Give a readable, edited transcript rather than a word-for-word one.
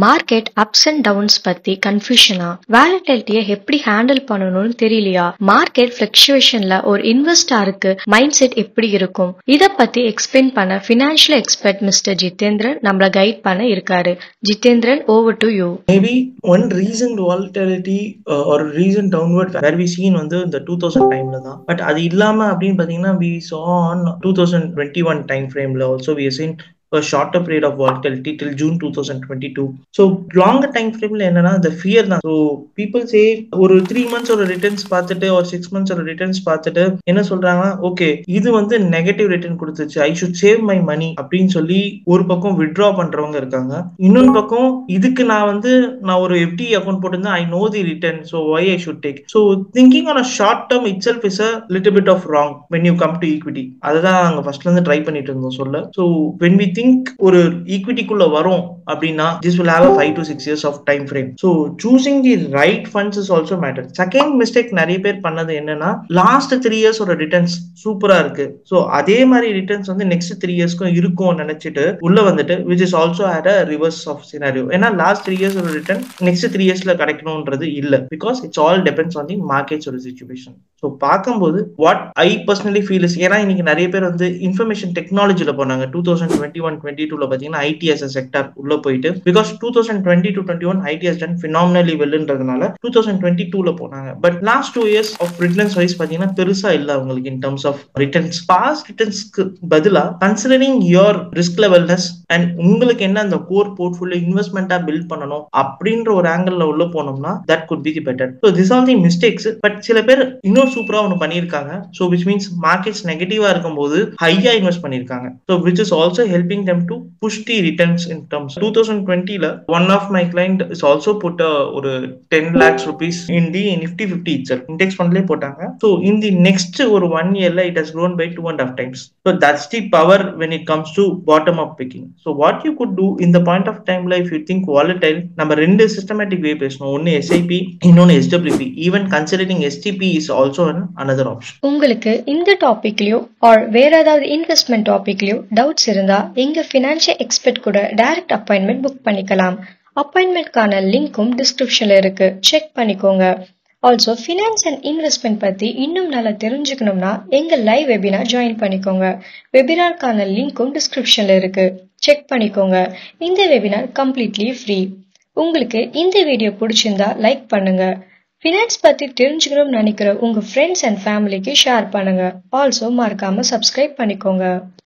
Market ups and downs பத்தி கன்ஃபியூஷனா? வாலட்டிலிட்டியை எப்படி handle பண்ணணும்னு தெரியலையா? மார்க்கெட் ஃபிளக்சுவேஷன்ல ஒரு இன்வெஸ்டருக்கு மைண்ட் செட் எப்படி இருக்கும்? இத பத்தி எக்ஸ்பிளைன் பண்ண ஃபினான்ஷியல் எக்ஸ்பர்ட் மிஸ்டர் ஜிதேந்திரன் நம்மள கைட் பண்ண இருக்காரு. Jitendran, over to you. Maybe one reason volatility or reason downward where we seen வந்து இந்த 2000 டைம்ல தான். பட் அது இல்லாம அப்படின்னு பாத்தீங்கன்னா we saw on 2021 time frameல also we have seen a shorter period of volatility till June 2022. So longer time frameல என்னன்னா the fear தான். So people say ஒரு 3 months ஒரு returns பார்த்துட்டு ஒரு 6 months ஒரு returns பார்த்துட்டு என்ன சொல்றாங்கன்னா ஓகே இது வந்து நெகட்டிவ் ரிட்டர்ன் கொடுத்துச்சு, I should save my money அப்படின்னு சொல்லி ஒரு பக்கம் வித்ட்ரா பண்றவங்க இருக்காங்க. இன்னொரு பக்கம் இதுக்கு நான் ஒரு FD அக்கௌண்ட் போட்டிருந்தேன், I know the return, so why I should take. So thinking on a short term itself is a little bit of wrong when you come to equity. அதுதான் நாங்கள் ஃபர்ஸ்ட்ல இருந்து ட்ரை பண்ணிட்டு இருந்தோம் சொல்ல. So when we think ஒரு ஈக்விட்டிக்குள்ள வரும் அப்படின்னா this will have a 5 to 6 years of time frame. So choosing the right funds is also matter. Second mistake நிறைய பேர் பண்ணது என்னன்னா லாஸ்ட் 3 years ஒரு ரிட்டர்ன்ஸ் சூப்பரா இருக்கு, ஸோ அதே மாதிரி ரிட்டர்ன்ஸ் வந்து நெக்ஸ்ட் 3 yearsக்கும் இருக்கும் நினைச்சிட்டு உள்ள வந்துட்டு which is also had a reverse of scenario. ஏன்னா லாஸ்ட் 3 years ஒரு ரிட்டர்ன் நெக்ஸ்ட் 3 yearsல கிடைக்கணும்ன்றது இல்ல, because it's all depends on the markets ஒரு சிச்சுவேஷன். ஸோ பார்க்கும்போது what I personally feel is, ஏன்னா இன்னைக்கு நிறைய பேர் வந்து இன்ஃபர்மேஷன் டெக்னாலஜில போனாங்க 2021-22ல பாத்தீங்கன்னா ஐடி as a செக்டார் உள்ள போயிட்டு, because 2020-21 IT has done phenomenally வெல்ன்றதுனால 2022ல போனாங்க. But last 2 years of returns wise பாத்தீங்கன்னா பெருசா இல்ல அவங்களுக்கு in terms of returns. Past ரிட்டர்ன்ஸ்க்கு பதிலா கன்சிடரிங் யோர் ரிஸ்க் லெவல்னஸ் அண்ட் உங்களுக்கு என்ன அந்த கோர் போர்ட்ஃபோலியோ இன்வெஸ்ட்மெண்டா பில்ட் பண்ணணும் அப்படின்ற ஒரு ஆங்கிள் உள்ள போனோம்னா that could be the better. So this all the mistakes. But சில பேர் இன்னும் சூப்பரா ஒன்று பண்ணியிருக்காங்க. ஸோ விச் மீன்ஸ் மார்க்கெட்ஸ் நெகட்டிவா இருக்கும்போது ஹையா இன்வெஸ்ட் பண்ணியிருக்காங்க. So which is also helping them to push the returns in terms. 2020ல one of my client is also put ஒரு 10 lakhs rupees in the Nifty 50 itself. Index fundலே போட்டாங்க. So in the next ஒரு 1 yearல it has grown by 2.5 times. So that's the power when it comes to bottom up picking. So what you could do in the point of timeல if you think volatile, நம்ம ரெண்டு systematic way பேசணும். ஒன்னு SIP, இன்னொன்னு SWP. Even considering STP is also another option. உங்களுக்கு இந்த டாபிக்லயோ R வேற ஏதாவது investment டாபிக்லயோ doubts இருந்தா எங்க ஃபினான்ஷியல் எக்ஸ்பர்ட் கூட டைரக்ட் அப்பாயின்மெண்ட் புக் பண்ணிக்கலாம். அப்பாயின்மெண்ட்கான லிங்க்கும் டிஸ்கிரிப்ஷன்ல இருக்கு, செக் பண்ணிக்கோங்க. ஆல்சோ ஃபினான்ஸ் அண்ட் இன்வெஸ்ட்மெண்ட் பத்தி இன்னும் நல்லா தெரிஞ்சுக்கணும்னா எங்க லைவ் வெபினார் ஜாயின் பண்ணிக்கோங்க. வெபினார்க்கான லிங்க்கும் டிஸ்கிரிப்ஷன்ல இருக்கு, செக் பண்ணிக்கோங்க. இந்த வெபினார் கம்ப்ளீட்லி ஃப்ரீ. உங்களுக்கு இந்த வீடியோ பிடிச்சிருந்தா லைக் பண்ணுங்க. ஃபினான்ஸ் பத்தி தெரிஞ்சுக்கணும்னு நினைக்கிற உங்க ஃப்ரெண்ட்ஸ் அண்ட் ஃபேமிலிக்கு ஷேர் பண்ணுங்க. ஆல்சோ மறக்காம சப்ஸ்கிரைப் பண்ணிக்கோங்க.